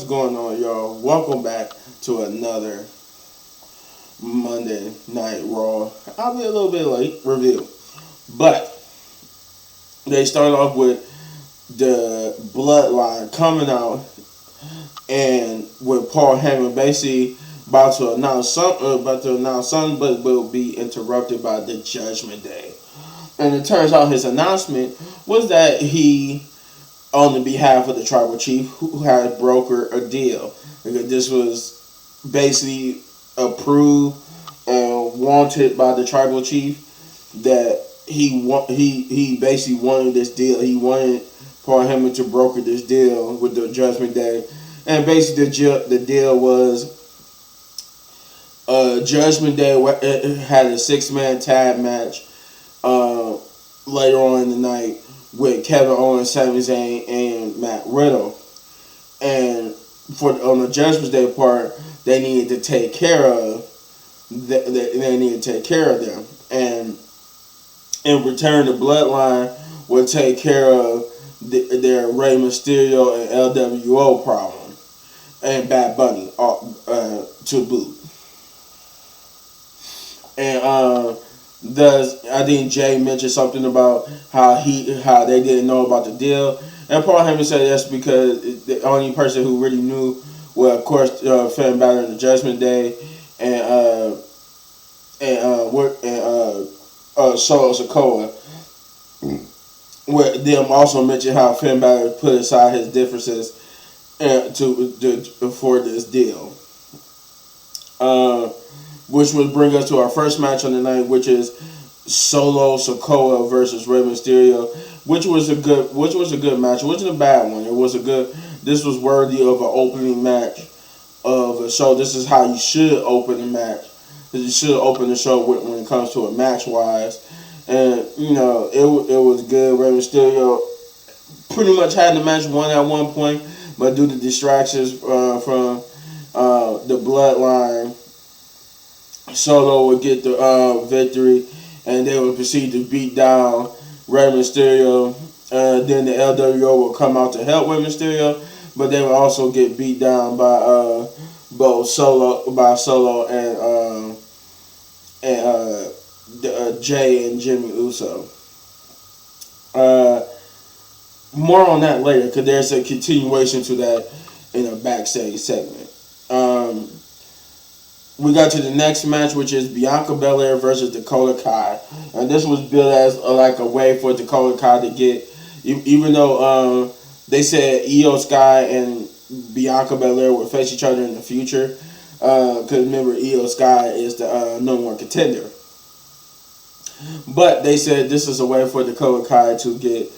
going on, y'all? Welcome back to another Monday Night Raw. I'll be a little bit late review, but they start off with the Bloodline coming out and with Paul Heyman basically about to announce something, but will be interrupted by the Judgment Day. And it turns out his announcement was that he, on the behalf of the tribal chief, who had brokered a deal. Because this was basically approved and wanted by the tribal chief, that he basically wanted this deal. He wanted Paul Heyman to broker this deal with the Judgment Day. And basically the deal was Judgment Day had a 6-man tag match later on in the night with Kevin Owens, Sami Zayn, and Matt Riddle. And on the Judgment Day part, they needed to take care of them. And in return, the Bloodline would take care of their Rey Mysterio and LWO problem, and Bad Bunny to boot. And I think Jay mentioned something about how they didn't know about the deal, and Paul Heyman said that's because the only person who really knew, well, of course, Finn Balor in the Judgment Day, and Solo Sikoa. Where them also mentioned how Finn Balor put aside his differences for this deal. Which would bring us to our first match on the night, which is Solo Sikoa versus Rey Mysterio, which was a good match. It wasn't a bad one. This was worthy of an opening match of a show. This is how you should open a match. You should open the show when it comes to a match wise, and it was good. Rey Mysterio pretty much had the match won at one point, but due to distractions from the Bloodline, Solo would get the victory, and they would proceed to beat down Rey Mysterio. Then the LWO would come out to help Rey Mysterio, but they would also get beat down by both Solo and Jay and Jimmy Uso. More on that later, because there's a continuation to that in a backstage segment. We got to the next match, which is Bianca Belair versus Dakota Kai. And this was billed as like a way for Dakota Kai to get, even though they said Io Sky and Bianca Belair would face each other in the future. Because remember, Io Sky is the number one contender. But they said this is a way for Dakota Kai to get,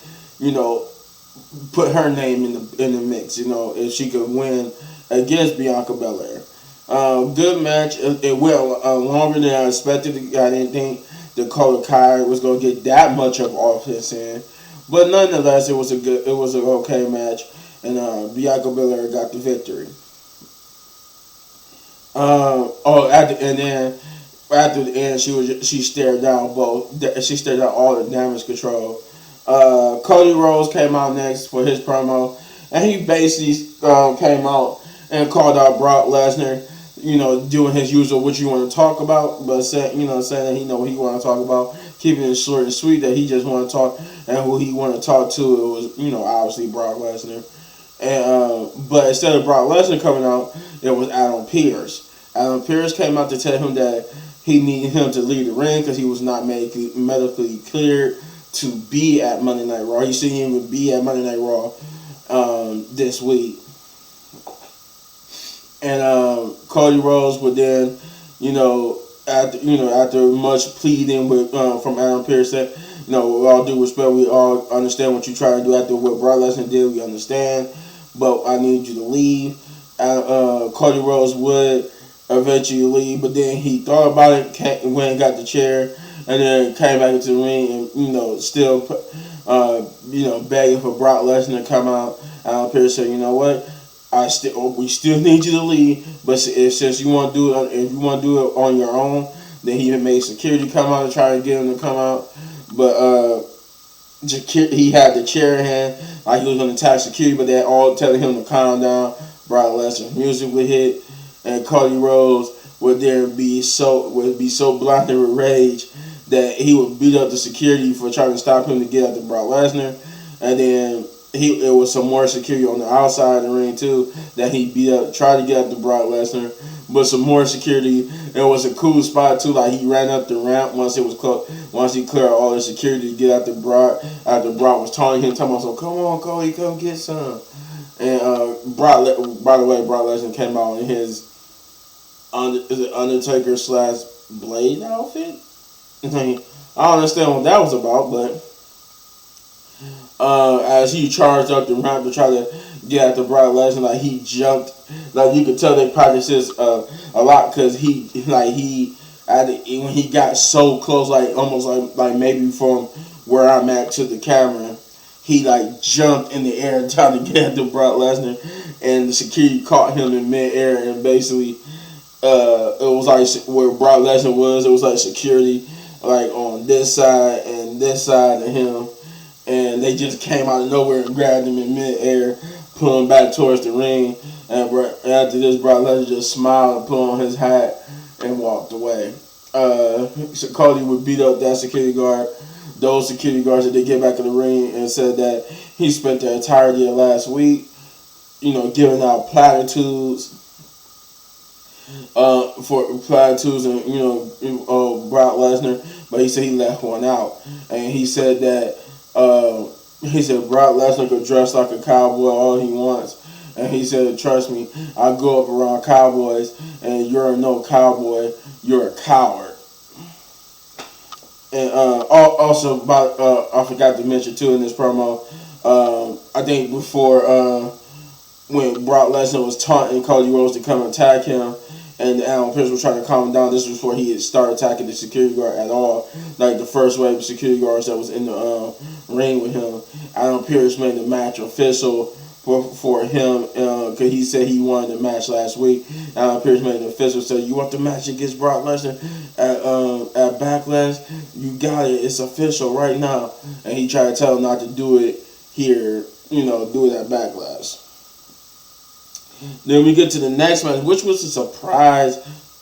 put her name in the mix. If she could win against Bianca Belair. Good match. It went longer than I expected. I didn't think Dakota Kai was going to get that much off his hand, but nonetheless, it was an okay match, and Bianca Belair got the victory. After the end, she stared down all the damage control. Cody Rhodes came out next for his promo, and he basically came out and called out Brock Lesnar. Doing his usual "what you want to talk about," but saying that he know what he want to talk about, keeping it short and sweet. That he just want to talk, and who he want to talk to, it was obviously Brock Lesnar. And but instead of Brock Lesnar coming out, it was Adam Pearce. Adam Pearce came out to tell him that he needed him to leave the ring because he was not medically cleared to be at Monday Night Raw. He shouldn't even be at Monday Night Raw this week. And Cody Rhodes would then, after much pleading from Adam Pearce, said, with all due respect, we all understand what you try to do. After what Brock Lesnar did, we understand, but I need you to leave. Cody Rhodes would eventually leave, but then he thought about it, went and got the chair, and then came back into the ring and still begging for Brock Lesnar to come out. Adam Pearce said, "You know what? We still need you to leave, but since you want to do it, if you want to do it on your own, then he made security come out and try to get him to come out. But he had the chair in hand, like he was going to attack security, but they're all telling him to calm down. Brock Lesnar. Music would hit, and Cody Rhodes would be so blinded with rage that he would beat up the security for trying to stop him to get after Brock Lesnar, and then it was some more security on the outside of the ring too that he beat up, tried to get after Brock Lesnar, but some more security. It was a cool spot too. Like he ran up the ramp once it was closed. Once he cleared all the security to get after Brock. After Brock was taunting him, talking about, "So come on, Cody, come get some." And Brock, by the way, Brock Lesnar came out in his Undertaker / Blade outfit. I don't understand what that was about, but as he charged up the ramp to try to get after Brock Lesnar, like he jumped, like you could tell they practiced this a lot because when he got so close, like almost like maybe from where I'm at to the camera, he like jumped in the air trying to get after Brock Lesnar, and the security caught him in midair, and basically it was like where Brock Lesnar was, it was like security like on this side and this side of him, and they just came out of nowhere and grabbed him in midair, pulled him back towards the ring, and after this, Brock Lesnar just smiled and put on his hat and walked away. So Cody would beat up that security guard, those security guards that they get back in the ring, and said that he spent the entirety of last week, giving out platitudes, and Brock Lesnar, but he said he left one out, and he said that Brock Lesnar could dress like a cowboy all he wants, and he said, "Trust me, I grew up around cowboys, and you're no cowboy, you're a coward." And also, I forgot to mention too in this promo, I think before when Brock Lesnar was taunting Cody Rhodes to come attack him, and Alan Pierce was trying to calm him down. This was before he had started attacking the security guard at all. Like the first wave of security guards that was in the ring with him. Alan Pierce made the match official for him because he said he wanted the match last week. Alan Pierce made it official. Said, "You want the match against Brock Lesnar at Backlash? You got it. It's official right now." And he tried to tell him not to do it here. Do it at Backlash. Then we get to the next match, which was a surprise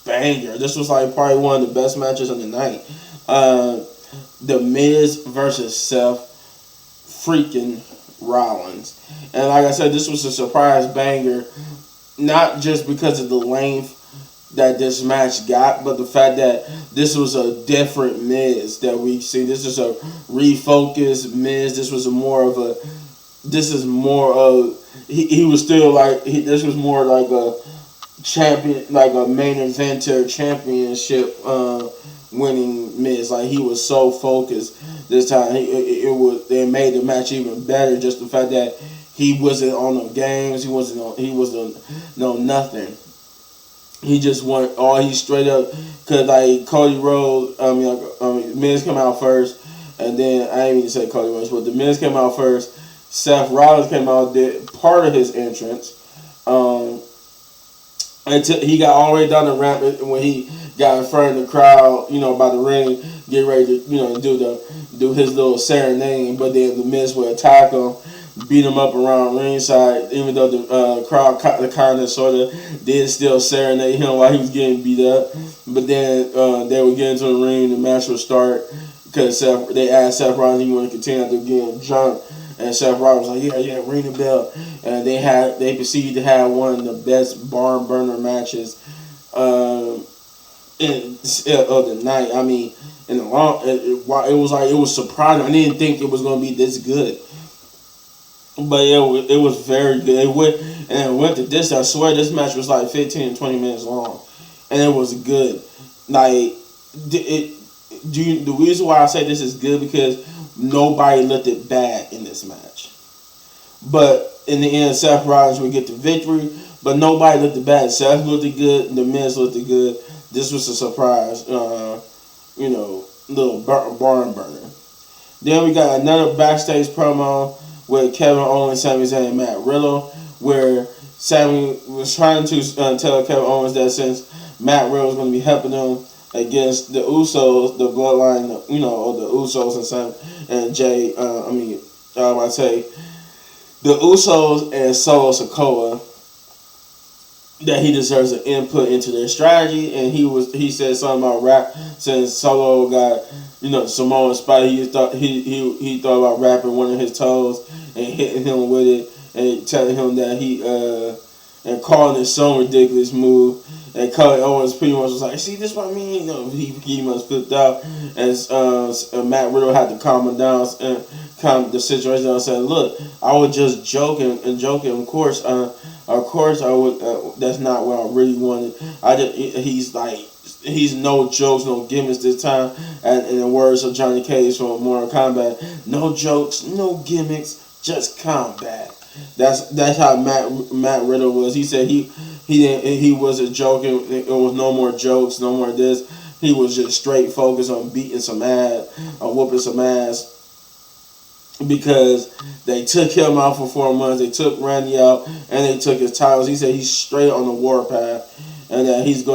banger. This was like probably one of the best matches of the night. The Miz versus Seth freaking Rollins. And like I said, this was a surprise banger, not just because of the length that this match got, but the fact that this was a different Miz that we see. This is a refocused Miz. This was more of he was still like this was more like a champion, like a main eventer championship winning Miz. Like he was so focused this time. They made the match even better. Just the fact that he wasn't on no games. He wasn't nothing. He just won all. He straight up because like Cody Rhodes. Miz came out first, and then I didn't mean to say Cody Rhodes, but the Miz came out first. Seth Rollins came out, did part of his entrance. Until he got all the way down the ramp when he got in front of the crowd, by the ring, get ready to, do his little serenade. But then the Miz would attack him, beat him up around ringside, even though the crowd kind of sort of did still serenade him while he was getting beat up. But then they would get into the ring, the match would start because they asked Seth Rollins if he wanted to continue after getting jumped. And Seth Rollins was like, yeah, ring the bell. And they proceeded to have one of the best barn burner matches of the night. I mean, in the long, it was surprising. I didn't think it was going to be this good, but it was very good. It went to this. I swear this match was like 15 to 20 minutes long, and it was good. Like the reason why I say this is good because nobody looked it bad in this match. But in the end, Seth Rollins would get the victory. But nobody looked it bad. Seth looked good. The Miz looked good. This was a surprise, little barn burner. Then we got another backstage promo with Kevin Owens, Sami Zayn, and Matt Riddle, where Sami was trying to tell Kevin Owens that since Matt Riddle was going to be helping them against the Usos, the bloodline, of the Usos and Sam and Jay. The Usos and Solo Sikoa. that he deserves an input into their strategy, and he said something about rap since Solo got Samoan spot. He thought about rapping one of his toes and hitting him with it and telling him that and calling it some ridiculous move. And Cody Owens pretty much was like, "See, this what I mean." He must flipped out, and Matt Riddle had to calm him down and calm the situation down. And said, "Look, I was just joking and joking. Of course, I would. That's not what I really wanted. He's no jokes, no gimmicks this time. And in the words of Johnny Cage from Mortal Kombat, no jokes, no gimmicks, just combat." That's how Matt Riddle was. He said he wasn't joking. It was no more jokes, no more this. He was just straight focused on beating some ass, on whooping some ass. Because they took him out for 4 months, they took Randy out, and they took his titles. He said he's straight on the warpath, and that he's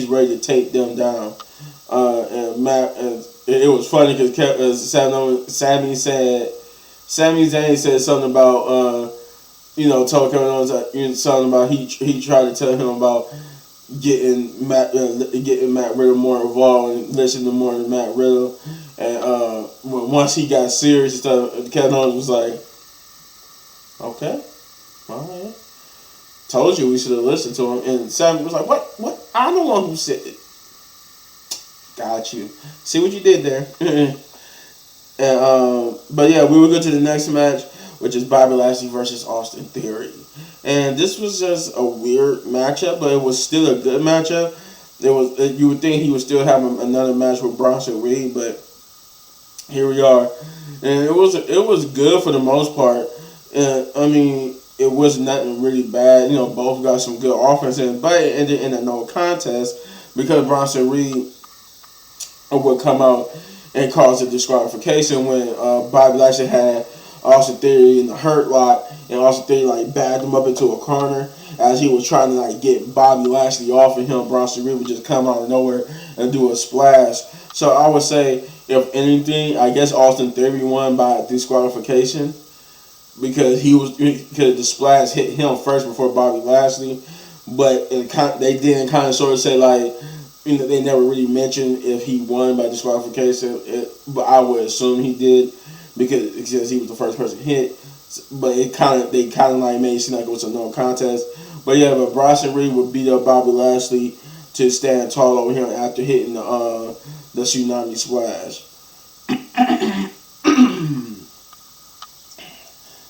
ready to take them down. And it was funny because Sami Zayn said something about told Kevin Owens something about he tried to tell him about getting Matt Riddle more involved and listening to more of Matt Riddle. And once he got serious and stuff, Kevin Owens was like, "Okay, all right. Told you we should have listened to him." And Sammy was like, "What? I'm the one who said it." Got you. See what you did there. But yeah, we will go to the next match, which is Bobby Lashley versus Austin Theory. And this was just a weird matchup, but it was still a good matchup. You would think he would still have another match with Bronson Reed, but here we are, and it was good for the most part. I mean, it was nothing really bad. Both got some good offense in, but it ended in a no contest because Bronson Reed would come out and cause a disqualification when Bobby Lashley had Austin Theory in the Hurt Lock, and Austin Theory bagged him up into a corner as he was trying to get Bobby Lashley off of him. Bronson Reed would just come out of nowhere and do a splash. So I would say, if anything, I guess Austin Theory won by disqualification because the splash hit him first before Bobby Lashley. But they didn't kind of sort of say they never really mentioned if he won by disqualification. But I would assume he did because he was the first person hit. But they kind of made it seem like it was a no contest. But yeah, but Bronson Reed would beat up Bobby Lashley to stand tall over here after hitting the Tsunami Splash.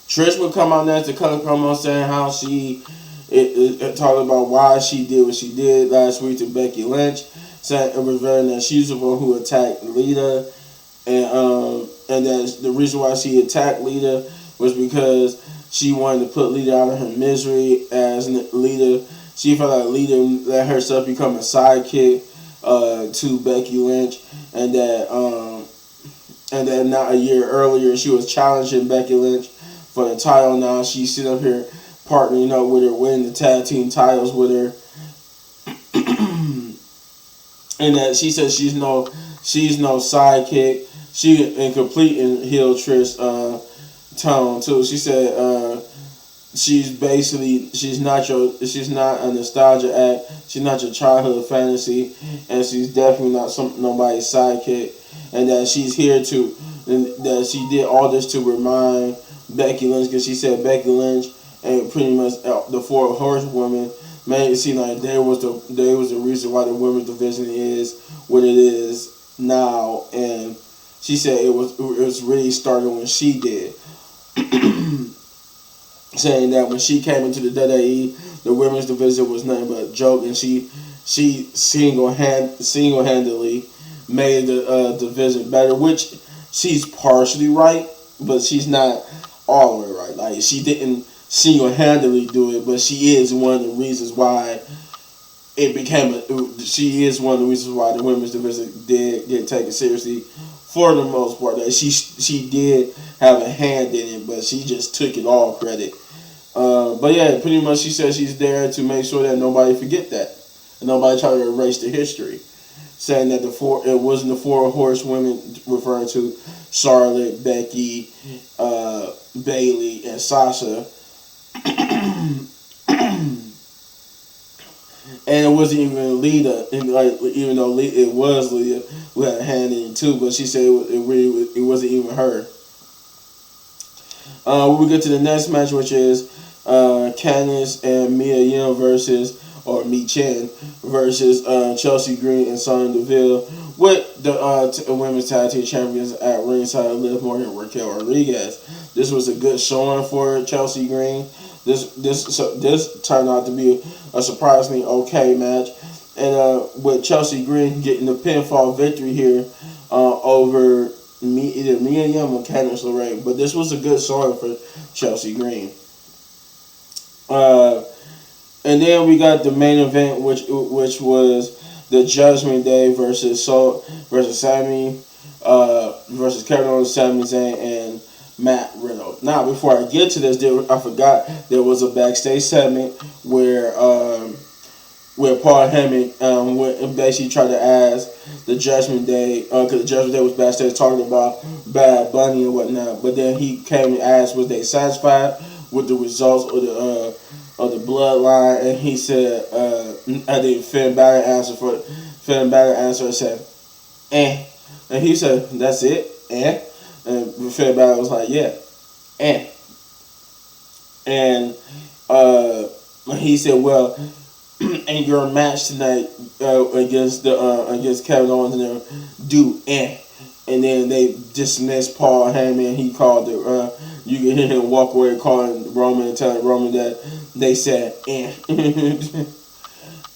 Trish would come out next to cut a promo saying how she talked about why she did what she did last week to Becky Lynch, saying it was very that she's the one who attacked Lita, and that the reason why she attacked Lita was because she wanted to put Lita out of her misery. As Lita, she felt like Lita let herself become a sidekick to Becky Lynch, and that not a year earlier she was challenging Becky Lynch for the title. Now she's sitting up here partnering up with her, winning the tag team titles with her, and that she says she's no sidekick. She in complete and heel Trish tone too. She said she's not a nostalgia act. She's not your childhood fantasy, and she's definitely not nobody's sidekick. And that she's here and that she did all this to remind Becky Lynch, because she said Becky Lynch and pretty much the Four Horsewomen made it seem like they was the reason why the women's division is what it is now. And she said it was really started when she did. Saying that when she came into the WWE, the women's division was nothing but a joke, and she single-handedly made the division better, which she's partially right, but she's not all the way right. She didn't single-handedly do it, but she is one of the reasons why she is one of the reasons why the women's division did get taken seriously for the most part. That she did have a hand in it, but she just took it all credit. But yeah, pretty much she said she's there to make sure that nobody forget that, and nobody try to erase the history. Saying that it wasn't the Four Horsewomen, referring to Charlotte, Becky, Bayley, and Sasha. and it wasn't even Lita, and like even though it was Lita who had a hand in it too, but she said it wasn't even her. We get to the next match, which is Candice and Mia Yim versus, or Mi Chen versus Chelsea Green and Sonya Deville with the women's tag team champions at ringside, Liv Morgan and Raquel Rodriguez. This was a good showing for Chelsea Green. This turned out to be a surprisingly okay match, and with Chelsea Green getting the pinfall victory here over either Mia Yim or Candice LeRae. But this was a good showing for Chelsea Green. And then we got the main event, which was the Judgment Day versus Sammy versus Kevin Owens, Sami Zayn, and Matt Riddle. Now, before I get to this, I forgot there was a backstage segment where Paul Heyman basically tried to ask the Judgment Day, because the Judgment Day was backstage talking about Bad Bunny and whatnot, but then he came and asked, was they satisfied with the results of the Bloodline, and he said, I think Finn Balor answered and said, eh. And he said, that's it? Eh? And Finn Balor was like, yeah, eh. And he said, well, in your match tonight against Kevin Owens and them, do eh. And then they dismissed Paul Heyman. He called it. You can hear him walk away calling Roman and telling Roman that they said eh.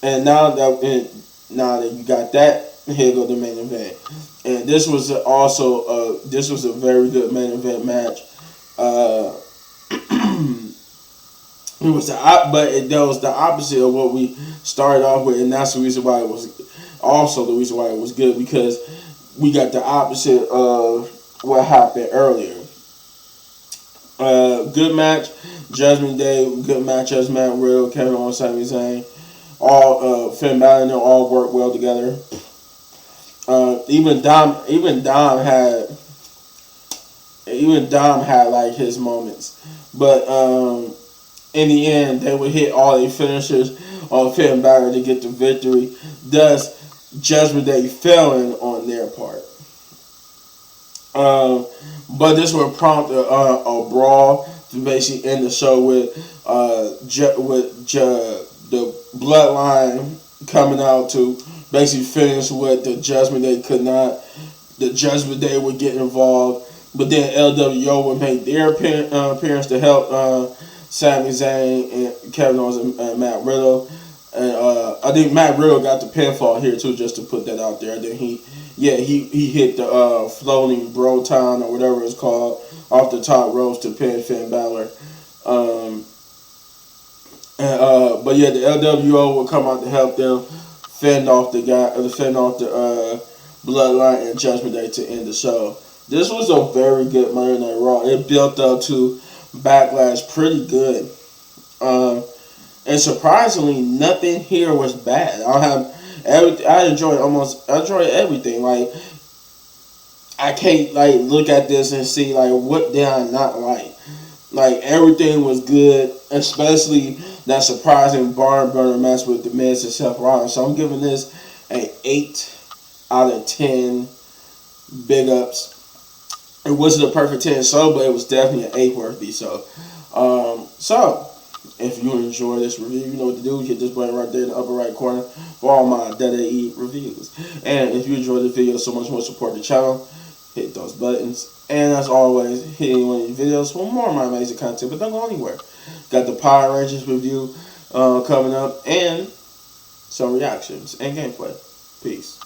And now that you got that, here go the main event. And this was also a very good main event match. It was that was the opposite of what we started off with, and that's the reason why it was also the reason why it was good, because we got the opposite of what happened earlier. Good match, Judgment Day. Good match as Matt Riddle, Kevin Owens, Sami Zayn. All Finn Balor and them all worked well together. Even Dom had like his moments, but in the end they would hit all their finishers on Finn Balor to get the victory. Thus, Judgment Day failing on their part. But this would prompt a brawl to basically end the show with the Bloodline coming out to basically finish what the Judgment Day could not. The Judgment Day would get involved, but then LWO would make their appearance to help Sami Zayn and Kevin Owens and Matt Riddle. And I think Matt Riddle got the pinfall here too, just to put that out there. Then he hit the floating bro town or whatever it's called off the top ropes to pin Finn Balor. But yeah, the LWO will come out to help them fend off the Bloodline and Judgment Day to end the show. This was a very good Monday Night Raw. It built up to Backlash pretty good. And surprisingly, nothing here was bad. I enjoyed everything. Like, I can't like look at this and see like what did I not like. Like, everything was good, especially that surprising barn burner match with The Miz and Seth Rollins. So I'm giving this an 8 out of 10. Big ups. It wasn't a perfect 10 show, but it was definitely an 8 worthy. So, if you enjoy this review, you know what to do. Hit this button right there in the upper right corner for all my WWE reviews. And if you enjoyed this video so much more, support the channel. Hit those buttons. And as always, hit any one of these videos for more of my amazing content. But don't go anywhere. Got the Power Rangers review coming up, and some reactions and gameplay. Peace.